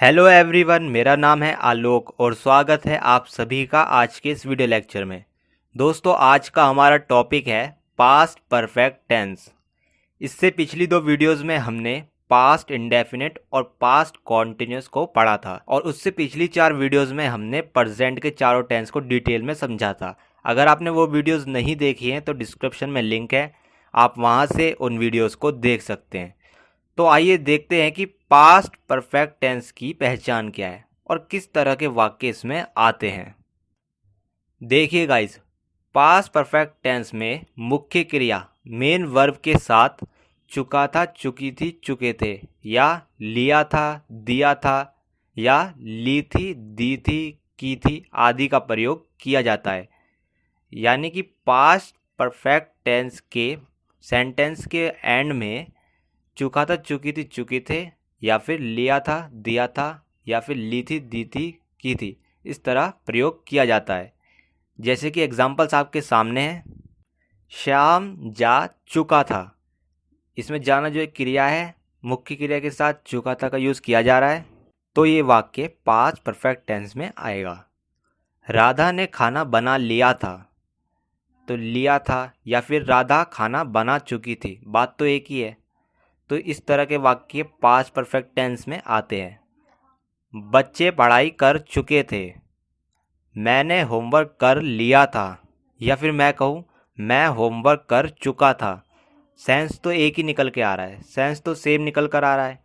Hello everyone, मेरा नाम है आलोक और स्वागत है आप सभी का आज के इस वीडियो लेक्चर में। दोस्तों, आज का हमारा टॉपिक है पास्ट परफेक्ट टेंस। इससे पिछली दो वीडियोस में हमने पास्ट इंडेफिनिट और पास्ट कॉन्टिन्यूस को पढ़ा था और उससे पिछली चार वीडियोस में हमने प्रेजेंट के चारों टेंस को डिटेल में समझा था। अगर आपने वो वीडियोस नहीं देखी हैं तो डिस्क्रिप्शन में लिंक है, आप वहाँ से उन वीडियोस को देख सकते हैं। तो आइए देखते हैं कि पास्ट परफेक्ट टेंस की पहचान क्या है और किस तरह के वाक्य इसमें आते हैं। देखिए गाइस, पास्ट परफेक्ट टेंस में मुख्य क्रिया मेन वर्ब के साथ चुका था, चुकी थी, चुके थे या लिया था, दिया था या ली थी, दी थी, की थी आदि का प्रयोग किया जाता है। यानी कि पास्ट परफेक्ट टेंस के सेंटेंस के एंड में चुका था, चुकी थी, चुके थे या फिर लिया था, दिया था या फिर ली थी, दी थी, की थी, इस तरह प्रयोग किया जाता है। जैसे कि एग्जाम्पल्स आपके सामने हैं। श्याम जा चुका था। इसमें जाना जो एक क्रिया है, मुख्य क्रिया के साथ चुका था का यूज़ किया जा रहा है, तो ये वाक्य पास्ट परफेक्ट टेंस में आएगा। राधा ने खाना बना लिया था, तो लिया था या फिर राधा खाना बना चुकी थी, बात तो एक ही है। तो इस तरह के वाक्य पास्ट परफेक्ट टेंस में आते हैं। बच्चे पढ़ाई कर चुके थे, मैंने होमवर्क कर लिया था या फिर मैं कहूँ मैं होमवर्क कर चुका था। सेंस तो एक ही निकल के आ रहा है, सेंस तो सेम निकल कर आ रहा है।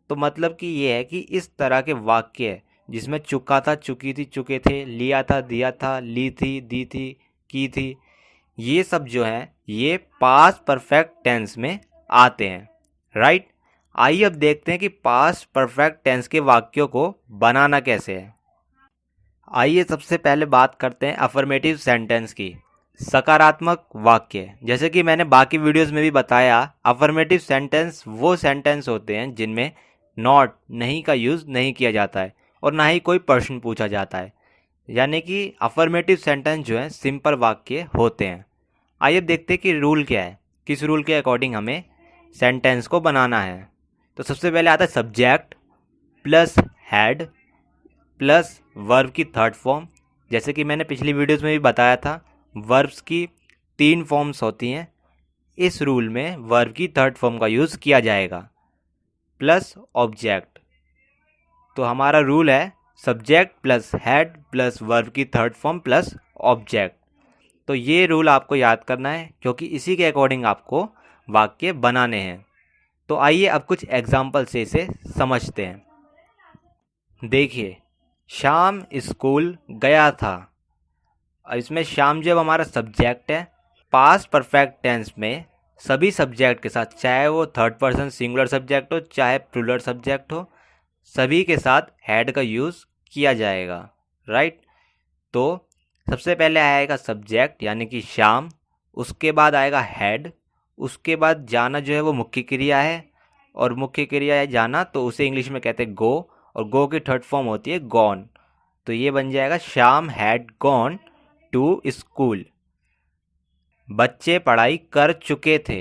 तो मतलब कि ये है कि इस तरह के वाक्य है जिसमें चुका था, चुकी थी, चुके थे, लिया था, दिया था, ली थी, दी थी, की थी, ये सब जो है ये पास्ट परफेक्ट टेंस में आते हैं। राइट। आइए अब देखते हैं कि पास्ट परफेक्ट टेंस के वाक्यों को बनाना कैसे है। आइए सबसे पहले बात करते हैं अफर्मेटिव सेंटेंस की, सकारात्मक वाक्य। जैसे कि मैंने बाकी वीडियोस में भी बताया, अफर्मेटिव सेंटेंस वो सेंटेंस होते हैं जिनमें नॉट, नहीं का यूज़ नहीं किया जाता है और ना ही कोई प्रश्न पूछा जाता है। यानी कि अफर्मेटिव सेंटेंस जो है सिंपल वाक्य होते हैं। आइए अब देखते हैं कि रूल क्या है, किस रूल के अकॉर्डिंग हमें सेंटेंस को बनाना है। तो सबसे पहले आता है subject plus had plus verb की थर्ड फॉर्म। जैसे कि मैंने पिछली वीडियोस में भी बताया था, वर्ब्स की तीन फॉर्म्स होती हैं। इस रूल में वर्ब की थर्ड फॉर्म का यूज़ किया जाएगा, प्लस ऑब्जेक्ट। तो हमारा रूल है subject plus had plus verb की थर्ड फॉर्म प्लस ऑब्जेक्ट। तो ये रूल आपको याद करना है क्योंकि इसी के अकॉर्डिंग आपको वाक्य बनाने हैं। तो आइए अब कुछ एग्जाम्पल से इसे समझते हैं। देखिए, शाम स्कूल गया था। अब इसमें शाम जब हमारा सब्जेक्ट है, पास्ट परफेक्ट टेंस में सभी सब्जेक्ट के साथ, चाहे वो थर्ड पर्सन सिंगुलर सब्जेक्ट हो चाहे प्लूरल सब्जेक्ट हो, सभी के साथ हैड का यूज़ किया जाएगा। राइट। तो सबसे पहले आएगा सब्जेक्ट यानी कि शाम, उसके बाद आएगा हैड, उसके बाद जाना जो है वो मुख्य क्रिया है और मुख्य क्रिया है जाना, तो उसे इंग्लिश में कहते हैं गो और गो की थर्ड फॉर्म होती है गॉन। तो ये बन जाएगा शाम हैड गॉन टू स्कूल। बच्चे पढ़ाई कर चुके थे।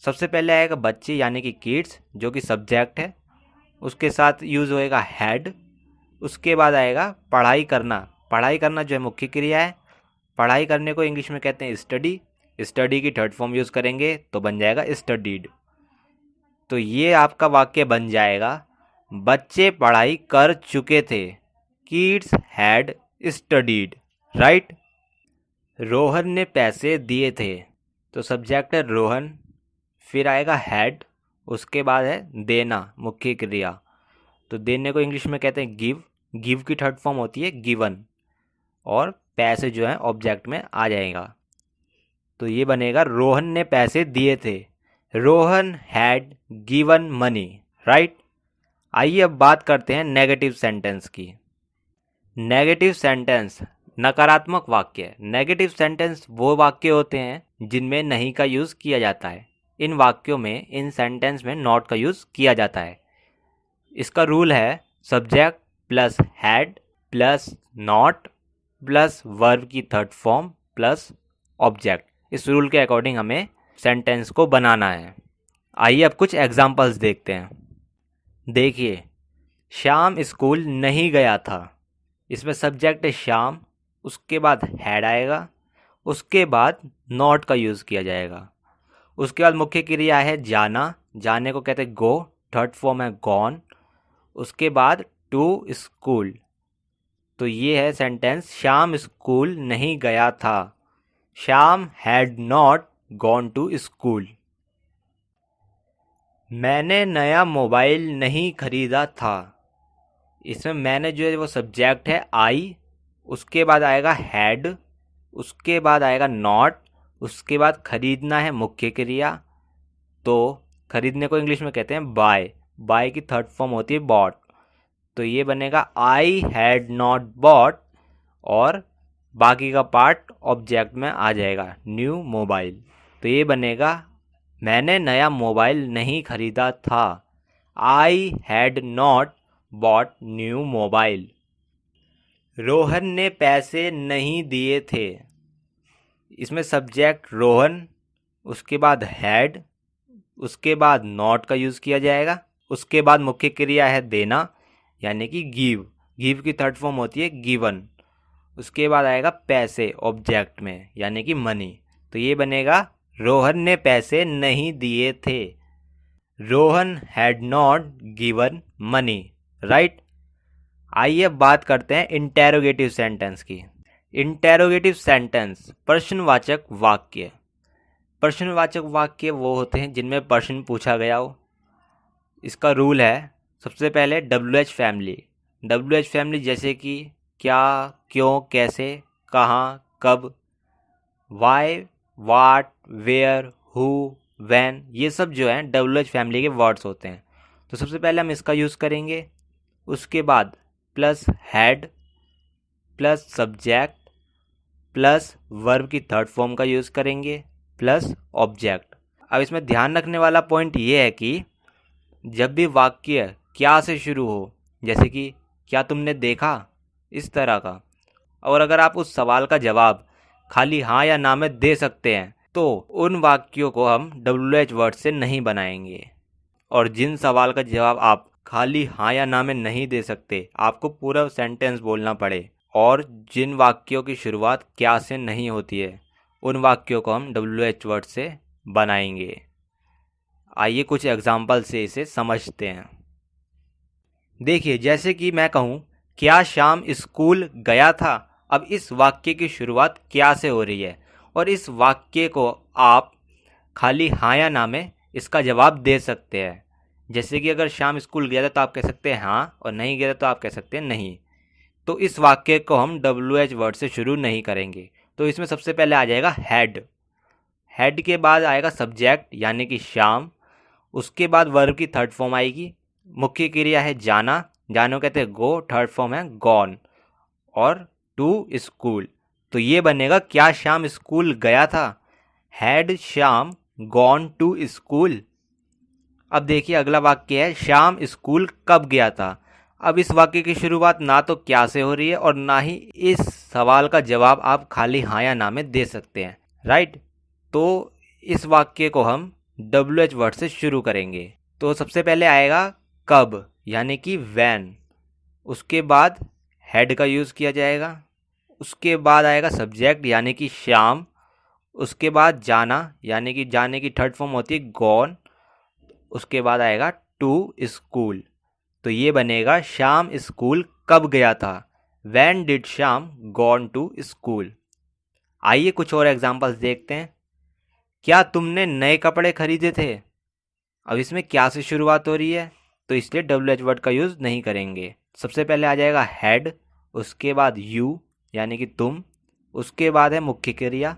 सबसे पहले आएगा बच्चे यानी कि किड्स जो कि सब्जेक्ट है, उसके साथ यूज़ होएगा हैड, उसके बाद आएगा पढ़ाई करना। पढ़ाई करना जो है मुख्य क्रिया है, पढ़ाई करने को इंग्लिश में कहते हैं स्टडी, स्टडी की थर्ड फॉर्म यूज़ करेंगे तो बन जाएगा स्टडीड। तो ये आपका वाक्य बन जाएगा बच्चे पढ़ाई कर चुके थे, kids had studied. Right. Rohan ने पैसे दिए थे। तो सब्जेक्ट है रोहन, फिर आएगा हैड, उसके बाद है देना मुख्य क्रिया। तो देने को इंग्लिश में कहते हैं गिव, गिव की थर्ड फॉर्म होती है गिवन और पैसे जो है ऑब्जेक्ट में आ जाएगा। तो ये बनेगा रोहन ने पैसे दिए थे, Rohan had given money. Right. आइए अब बात करते हैं नेगेटिव सेंटेंस की। नेगेटिव सेंटेंस नकारात्मक वाक्य। नेगेटिव सेंटेंस वो वाक्य होते हैं जिनमें नहीं का यूज़ किया जाता है। इन वाक्यों में, इन सेंटेंस में नॉट का यूज़ किया जाता है। इसका रूल है subject plus had plus not plus verb की थर्ड फॉर्म प्लस ऑब्जेक्ट। इस रूल के अकॉर्डिंग हमें सेंटेंस को बनाना है। आइए अब कुछ एग्जांपल्स देखते हैं। देखिए, श्याम स्कूल नहीं गया था। इसमें सब्जेक्ट है श्याम, उसके बाद हैड आएगा, उसके बाद नॉट का यूज़ किया जाएगा। उसके बाद मुख्य क्रिया है जाना, जाने को कहते हैं गो, थर्ड फॉर्म है गॉन। उसके बाद टू स्कूल। तो ये है सेंटेंस, श्याम स्कूल नहीं गया था। Shyam had not gone to school. मैंने नया मोबाइल नहीं खरीदा था। इसमें मैंने जो है वो सब्जेक्ट है आई, उसके बाद आएगा हैड, उसके बाद आएगा नॉट, उसके बाद खरीदना है मुख्य क्रिया। तो खरीदने को इंग्लिश में कहते हैं बाय, बाय की थर्ड फॉर्म होती है बॉट। तो ये बनेगा आई हैड नॉट बॉट, और बाकी का पार्ट ऑब्जेक्ट में आ जाएगा न्यू मोबाइल। तो ये बनेगा मैंने नया मोबाइल नहीं खरीदा था। I had not bought new mobile. Rohan ने पैसे नहीं दिए थे। इसमें सब्जेक्ट रोहन, उसके बाद हैड, उसके बाद नॉट का यूज़ किया जाएगा। उसके बाद मुख्य क्रिया है देना, यानी कि गिव, गिव की थर्ड फॉर्म होती है गिवन। उसके बाद आएगा पैसे ऑब्जेक्ट में, यानी कि मनी। तो ये बनेगा रोहन ने पैसे नहीं दिए थे। Rohan had not given money, right. आइए बात करते हैं इंटेरोगेटिव सेंटेंस की। इंटेरोगेटिव सेंटेंस प्रश्नवाचक वाक्य। प्रश्नवाचक वाक्य वो होते हैं जिनमें प्रश्न पूछा गया हो। इसका रूल है, सबसे पहले WH फैमिली। WH फैमिली जैसे कि क्या, क्यों, कैसे, कहाँ, कब, why, what, where, who, when, ये सब जो हैं WH फैमिली के वर्ड्स होते हैं। तो सबसे पहले हम इसका यूज़ करेंगे। उसके बाद plus had plus subject plus verb की थर्ड फॉर्म का यूज़ करेंगे प्लस ऑब्जेक्ट। अब इसमें ध्यान रखने वाला पॉइंट ये है कि जब भी वाक्य क्या से शुरू हो, जैसे कि क्या तुमने देखा, इस तरह का, और अगर आप उस सवाल का जवाब खाली हाँ या ना में दे सकते हैं तो उन वाक्यों को हम WH वर्ड से नहीं बनाएंगे। और जिन सवाल का जवाब आप खाली हाँ या ना में नहीं दे सकते, आपको पूरा सेंटेंस बोलना पड़े, और जिन वाक्यों की शुरुआत क्या से नहीं होती है, उन वाक्यों को हम WH वर्ड से बनाएंगे। आइए कुछ एग्जाम्पल से इसे समझते हैं। देखिए, जैसे कि मैं कहूँ क्या श्याम स्कूल गया था। अब इस वाक्य की शुरुआत क्या से हो रही है, और इस वाक्य को आप खाली हाँ या ना में इसका जवाब दे सकते हैं। जैसे कि अगर श्याम स्कूल गया था तो आप कह सकते हैं हाँ, और नहीं गया था तो आप कह सकते हैं नहीं। तो इस वाक्य को हम WH वर्ड से शुरू नहीं करेंगे। तो इसमें सबसे पहले आ जाएगा हैड। हैड के बाद आएगा सब्जेक्ट यानी कि श्याम। उसके बाद वर्ब की थर्ड फॉर्म आएगी। मुख्य क्रिया है जाना, जानो कहते हैं गो, थर्ड फॉर्म है गॉन, और टू स्कूल। तो ये बनेगा क्या श्याम स्कूल गया था। Had Shyam gone to school. अब देखिए अगला वाक्य है श्याम स्कूल कब गया था। अब इस वाक्य की शुरुआत ना तो क्या से हो रही है और ना ही इस सवाल का जवाब आप खाली हाँ या ना में दे सकते हैं, राइट। तो इस वाक्य को हम WH वर्ड से शुरू करेंगे। तो सबसे पहले आएगा कब यानी कि व्हेन। उसके बाद हैड का यूज़ किया जाएगा। उसके बाद आएगा सब्जेक्ट यानी कि श्याम। उसके बाद जाना यानी कि जाने की थर्ड फॉर्म होती है गॉन। उसके बाद आएगा टू स्कूल। तो ये बनेगा श्याम स्कूल कब गया था। When did Shyam gone to school. आइए कुछ और एग्जांपल्स देखते हैं। क्या तुमने नए कपड़े खरीदे थे। अब इसमें क्या से शुरुआत हो रही है, तो इसलिए WH वर्ड का यूज़ नहीं करेंगे। सबसे पहले आ जाएगा हैड, उसके बाद यू यानी कि तुम, उसके बाद है मुख्य क्रिया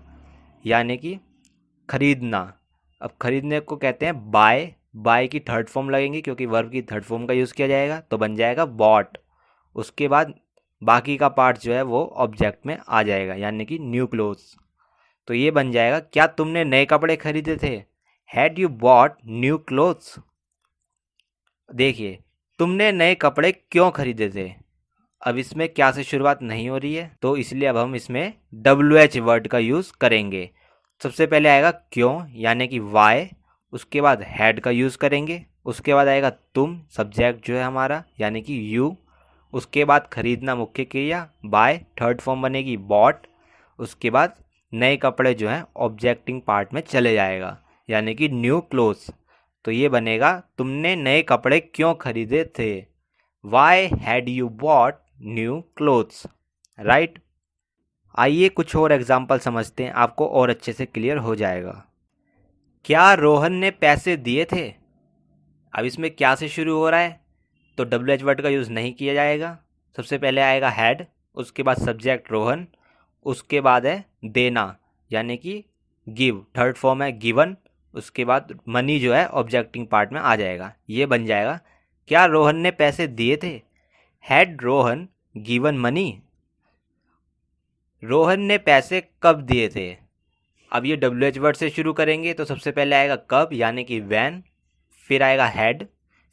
यानी कि खरीदना। अब खरीदने को कहते हैं बाय, बाय की थर्ड फॉर्म लगेंगी क्योंकि वर्ब की थर्ड फॉर्म का यूज़ किया जाएगा, तो बन जाएगा बॉट। उसके बाद बाकी का पार्ट जो है वो ऑब्जेक्ट में आ जाएगा यानी कि न्यू क्लोथ्स। तो ये बन जाएगा क्या तुमने नए कपड़े खरीदे थे। Had you bought new clothes. देखिए तुमने नए कपड़े क्यों खरीदे थे। अब इसमें क्या से शुरुआत नहीं हो रही है, तो इसलिए अब हम इसमें WH वर्ड का यूज़ करेंगे। सबसे पहले आएगा क्यों यानी कि वाई। उसके बाद हैड का यूज़ करेंगे। उसके बाद आएगा तुम, सब्जेक्ट जो है हमारा यानी कि यू। उसके बाद खरीदना मुख्य क्रिया, बाय, थर्ड फॉर्म बनेगी बॉट। उसके बाद नए कपड़े जो हैं ऑब्जेक्टिंग पार्ट में चले जाएगा यानी कि न्यू क्लोथ्स। तो ये बनेगा तुमने नए कपड़े क्यों खरीदे थे, why had you bought new clothes, right. आइए कुछ और एग्जाम्पल समझते हैं, आपको और अच्छे से क्लियर हो जाएगा। क्या रोहन ने पैसे दिए थे। अब इसमें क्या से शुरू हो रहा है, तो डब्ल्यू एच वर्ड का यूज़ नहीं किया जाएगा। सबसे पहले आएगा हैड, उसके बाद सब्जेक्ट रोहन, उसके बाद है देना यानी कि गिव, थर्ड फॉर्म है गिवन। उसके बाद मनी जो है ऑब्जेक्टिंग पार्ट में आ जाएगा। ये बन जाएगा क्या रोहन ने पैसे दिए थे, had Rohan given money. Rohan ने पैसे कब दिए थे। अब ये डब्ल्यू एच वर्ड से शुरू करेंगे तो सबसे पहले आएगा कब यानी कि वैन, फिर आएगा हैड,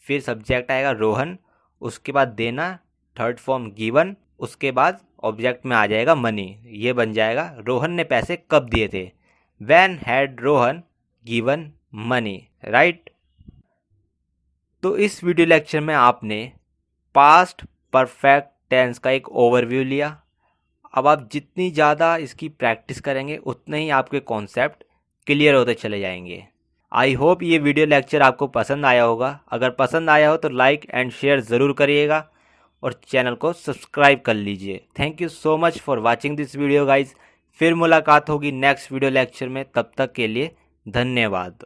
फिर सब्जेक्ट आएगा रोहन, उसके बाद देना, थर्ड फॉर्म गिवन, उसके बाद ऑब्जेक्ट में आ जाएगा मनी। ये बन जाएगा रोहन ने पैसे कब दिए थे, when had Rohan given money, right. तो इस वीडियो लेक्चर में आपने पास्ट परफेक्ट टेंस का एक ओवरव्यू लिया। अब आप जितनी ज़्यादा इसकी प्रैक्टिस करेंगे उतने ही आपके कॉन्सेप्ट क्लियर होते चले जाएंगे। आई होप ये वीडियो लेक्चर आपको पसंद आया होगा। अगर पसंद आया हो तो लाइक एंड शेयर ज़रूर करिएगा और चैनल को सब्सक्राइब कर लीजिए। Thank you so much for watching this video guys. फिर मुलाकात होगी नेक्स्ट वीडियो लेक्चर में, तब तक के लिए धन्यवाद।